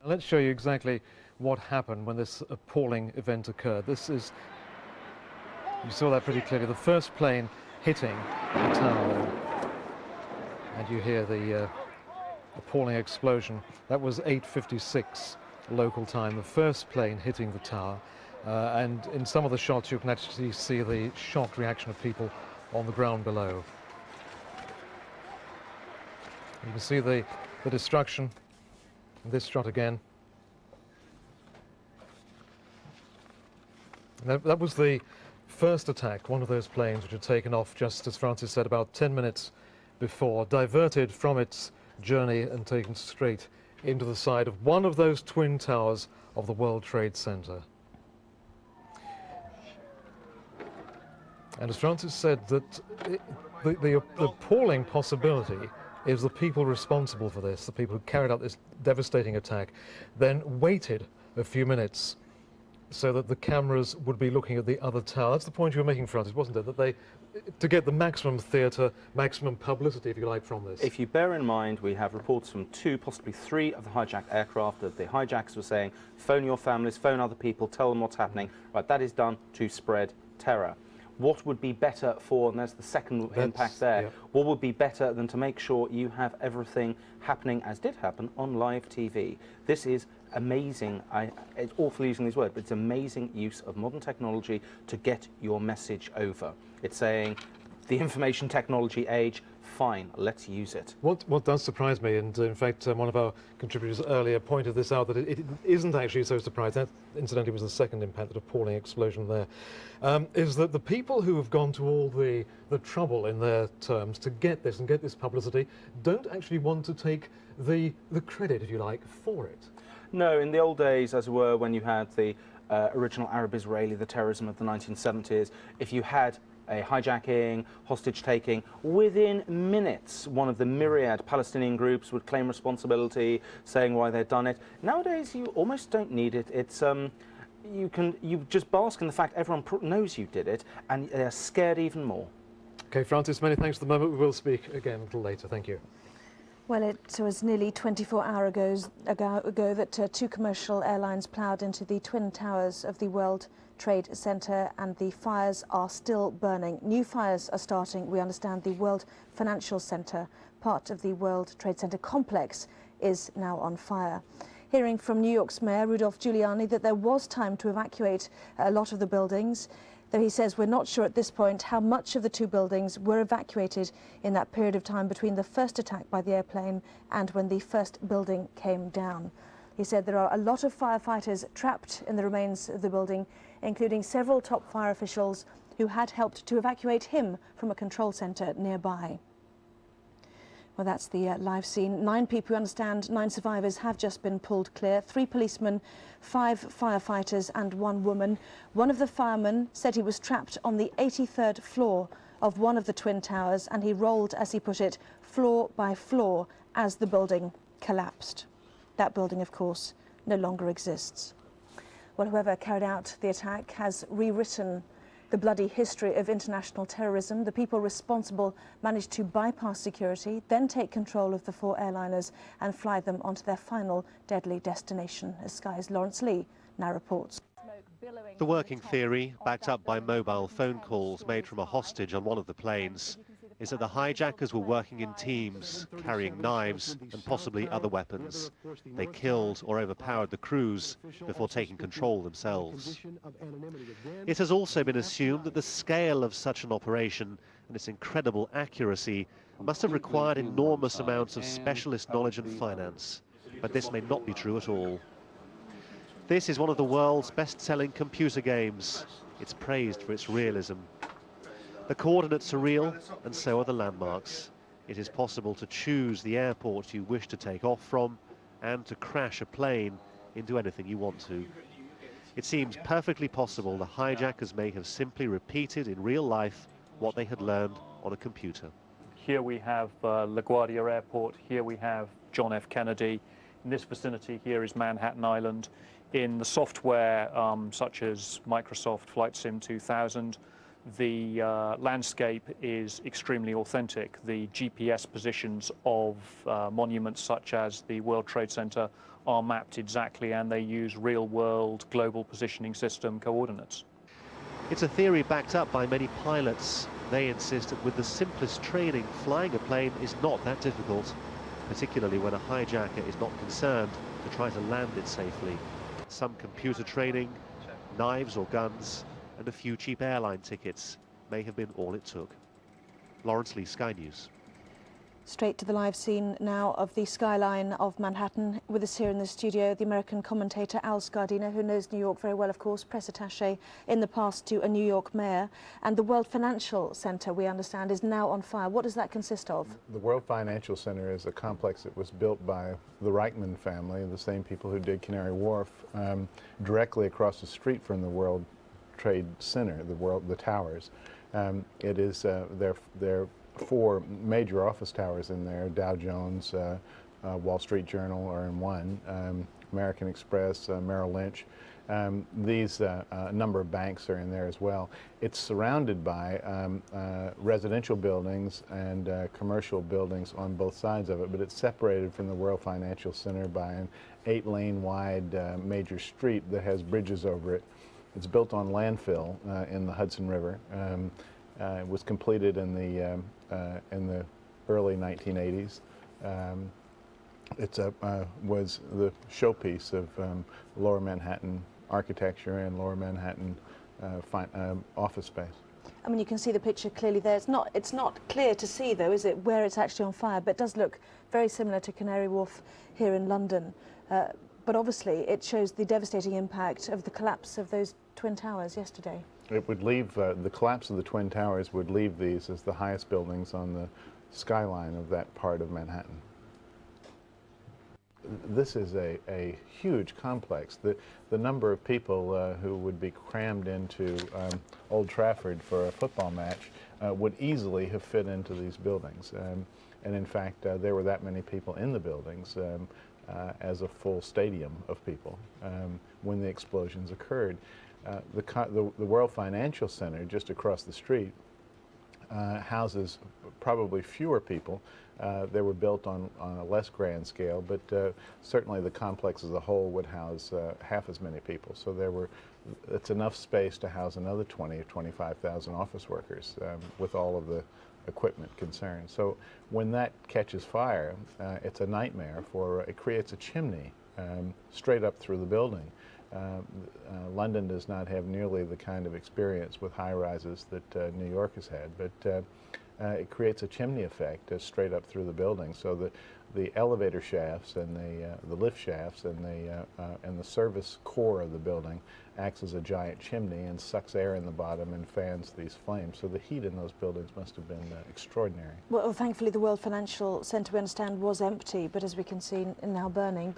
Let's show you exactly what happened when this appalling event occurred. This is, you saw that pretty clearly, the first plane hitting the tower. And you hear the appalling explosion. That was 8:56 local time, the first plane hitting the tower. And in some of the shots you can actually see the shocked reaction of people on the ground below. You can see the destruction in this shot again. That was the first attack, one of those planes which had taken off, just as Francis said, about 10 minutes before, diverted from its journey and taken straight into the side of one of those twin towers of the World Trade Center. And as Francis said, that the appalling possibility is the people responsible for this, the people who carried out this devastating attack, then waited a few minutes so that the cameras would be looking at the other tower. That's the point you were making, Francis, wasn't it? That they, to get the maximum theatre, maximum publicity, if you like, from this. If you bear in mind, we have reports from 2, possibly 3 of the hijacked aircraft that the hijackers were saying, phone your families, phone other people, tell them what's happening. Right, that is done to spread terror. What would be better for, and there's the second impact there, yeah. What would be better than to make sure you have everything happening, as did happen, on live TV? This is amazing. It's awful using these words, but it's amazing use of modern technology to get your message over. It's saying, the information technology age, fine, let's use it. What does surprise me, and in fact one of our contributors earlier pointed this out, that it isn't actually so surprising, that incidentally was the second impact, that appalling explosion there, is that the people who have gone to all the trouble, in their terms, to get this and get this publicity, don't actually want to take the credit, if you like, for it. No, in the old days, as it were, when you had the original Arab-Israeli, the terrorism of the 1970s, if you had a hijacking, hostage-taking, within minutes, one of the myriad Palestinian groups would claim responsibility, saying why they'd done it. Nowadays, you almost don't need it. It's you just bask in the fact everyone knows you did it, and they're scared even more. Okay, Francis, many thanks for the moment. We will speak again a little later. Thank you. Well, it was nearly 24 hours ago that 2 commercial airlines ploughed into the twin towers of the World Trade Center, and the fires are still burning. New fires are starting. We understand the World Financial Center, part of the World Trade Center complex, is now on fire. Hearing from New York's Mayor Rudolph Giuliani that there was time to evacuate a lot of the buildings, though he says we're not sure at this point how much of the 2 buildings were evacuated in that period of time between the first attack by the airplane and when the first building came down. He said there are a lot of firefighters trapped in the remains of the building, including several top fire officials who had helped to evacuate him from a control center nearby. Well, that's the live scene. 9 people, you understand, 9 survivors have just been pulled clear. 3 policemen, 5 firefighters and 1 woman. One of the firemen said he was trapped on the 83rd floor of one of the twin towers, and he rolled, as he put it, floor by floor as the building collapsed. That building, of course, no longer exists. Well, whoever carried out the attack has rewritten the bloody history of international terrorism. The people responsible managed to bypass security, then take control of the 4 airliners and fly them onto their final deadly destination, as Sky's Lawrence Lee now reports. The working theory, backed up by mobile phone calls made from a hostage on one of the planes, is that the hijackers were working in teams, carrying knives and possibly other weapons. They killed or overpowered the crews before taking control themselves. It has also been assumed that the scale of such an operation and its incredible accuracy must have required enormous amounts of specialist knowledge and finance, but this may not be true at all. This is one of the world's best-selling computer games. It's praised for its realism. The coordinates are real, and so are the landmarks. It is possible to choose the airport you wish to take off from and to crash a plane into anything you want to. It seems perfectly possible the hijackers may have simply repeated in real life what they had learned on a computer. Here we have LaGuardia Airport, here we have John F. Kennedy. In this vicinity here is Manhattan Island. In the software such as Microsoft Flight Sim 2000, The landscape is extremely authentic. The GPS positions of monuments such as the World Trade Center are mapped exactly, and they use real-world global positioning system coordinates. It's a theory backed up by many pilots. They insist that with the simplest training, flying a plane is not that difficult, particularly when a hijacker is not concerned to try to land it safely. Some computer training, knives or guns, and a few cheap airline tickets may have been all it took. Lawrence Lee, Sky News. Straight to the live scene now of the skyline of Manhattan. With us here in the studio, the American commentator Al Scardina, who knows New York very well, of course, press attaché in the past to a New York mayor. And the World Financial Center, we understand, is now on fire. What does that consist of? The World Financial Center is a complex that was built by the Reichman family, the same people who did Canary Wharf, directly across the street from the World Trade Center, the towers. It is there are 4 major office towers in there. Dow Jones, Wall Street Journal are in one, American Express, Merrill Lynch. These number of banks are in there as well. It's surrounded by residential buildings and commercial buildings on both sides of it, but it's separated from the World Financial Center by an 8-lane wide major street that has bridges over it. It's built on landfill in the Hudson River. It was completed in the early 1980s. It was the showpiece of Lower Manhattan architecture and Lower Manhattan office space. I mean, you can see the picture clearly there. It's not clear to see, though, is it, where it's actually on fire, but it does look very similar to Canary Wharf here in London. But obviously, it shows the devastating impact of the collapse of those Twin Towers yesterday. It would leave, the collapse of the Twin Towers would leave these as the highest buildings on the skyline of that part of Manhattan. This is a huge complex. The number of people who would be crammed into Old Trafford for a football match would easily have fit into these buildings. And in fact, there were that many people in the buildings as a full stadium of people when the explosions occurred. The World Financial Center, just across the street, houses probably fewer people. They were built on a less grand scale, but certainly the complex as a whole would house half as many people. So it's enough space to house another 20 or 25,000 office workers with all of the equipment concerned. So when that catches fire, it's a nightmare it creates a chimney straight up through the building. London does not have nearly the kind of experience with high-rises that New York has had, but it creates a chimney effect straight up through the building. So the elevator shafts and the lift shafts and the service core of the building acts as a giant chimney and sucks air in the bottom and fans these flames. So the heat in those buildings must have been extraordinary. Well, thankfully the World Financial Center, we understand, was empty, but as we can see, now burning.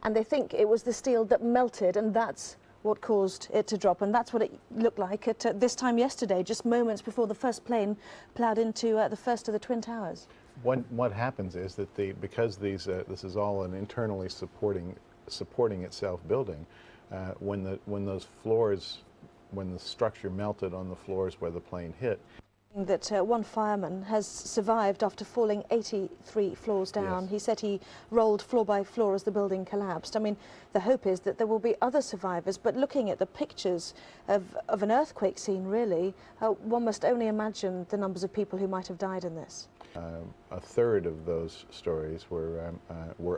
And they think it was the steel that melted, and that's what caused it to drop, and that's what it looked like at this time yesterday, just moments before the first plane ploughed into the first of the Twin Towers. What happens is that because this is all an internally supporting itself building, when the structure melted on the floors where the plane hit. That one fireman has survived after falling 83 floors down. Yes. He said he rolled floor by floor as the building collapsed. I mean, the hope is that there will be other survivors, but looking at the pictures of an earthquake scene, really, one must only imagine the numbers of people who might have died in this. A third of those stories were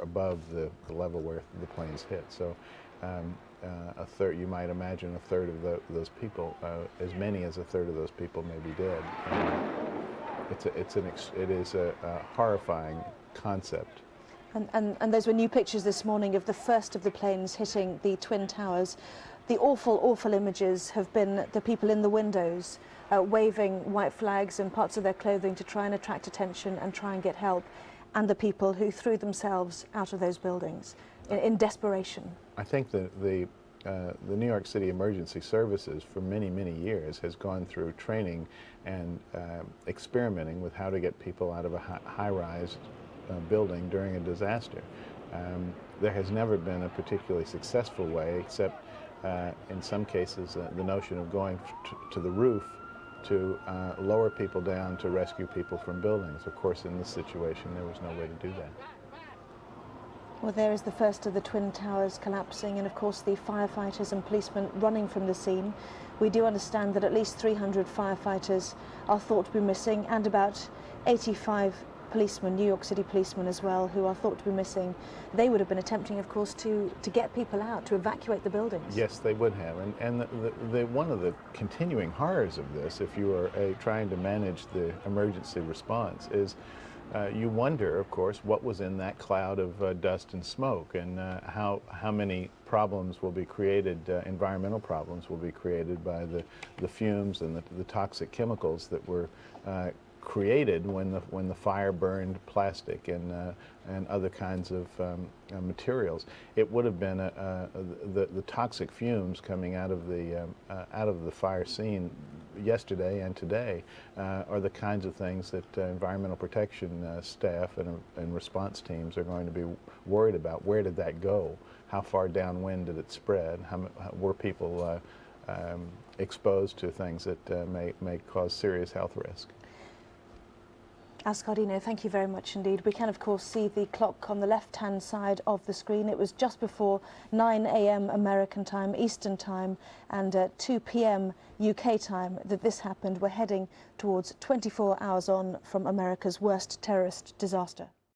above the level where the planes hit. So a third, you might imagine a third of those people, as many as a third of those people may be dead. It is a horrifying concept. And those were new pictures this morning of the first of the planes hitting the Twin Towers. The awful, awful images have been the people in the windows waving white flags and parts of their clothing to try and attract attention and try and get help, and the people who threw themselves out of those buildings in desperation. I think that the New York City Emergency Services for many, many years has gone through training and experimenting with how to get people out of a high-rise building during a disaster. There has never been a particularly successful way, except in some cases, the notion of going to the roof to lower people down to rescue people from buildings. Of course, in this situation, there was no way to do that. Well, there is the first of the Twin Towers collapsing, and of course the firefighters and policemen running from the scene. We do understand that at least 300 firefighters are thought to be missing, and about 85 policemen, New York City policemen as well, who are thought to be missing. They would have been attempting, of course, to get people out, to evacuate the buildings. Yes, they would have. And one of the continuing horrors of this, if you are trying to manage the emergency response, is you wonder, of course, what was in that cloud of dust and smoke, and how many problems will be created, environmental problems will be created by the fumes and the toxic chemicals that were created when the fire burned plastic and other kinds of materials. It would have been the toxic fumes coming out of the fire scene yesterday and today are the kinds of things that environmental protection staff and response teams are going to be worried about. Where did that go? How far downwind did it spread? How were people exposed to things that may cause serious health risk? Ascardino, thank you very much indeed. We can of course see the clock on the left-hand side of the screen. It was just before 9 a.m. American time, Eastern time, and 2 p.m. UK time that this happened. We're heading towards 24 hours on from America's worst terrorist disaster.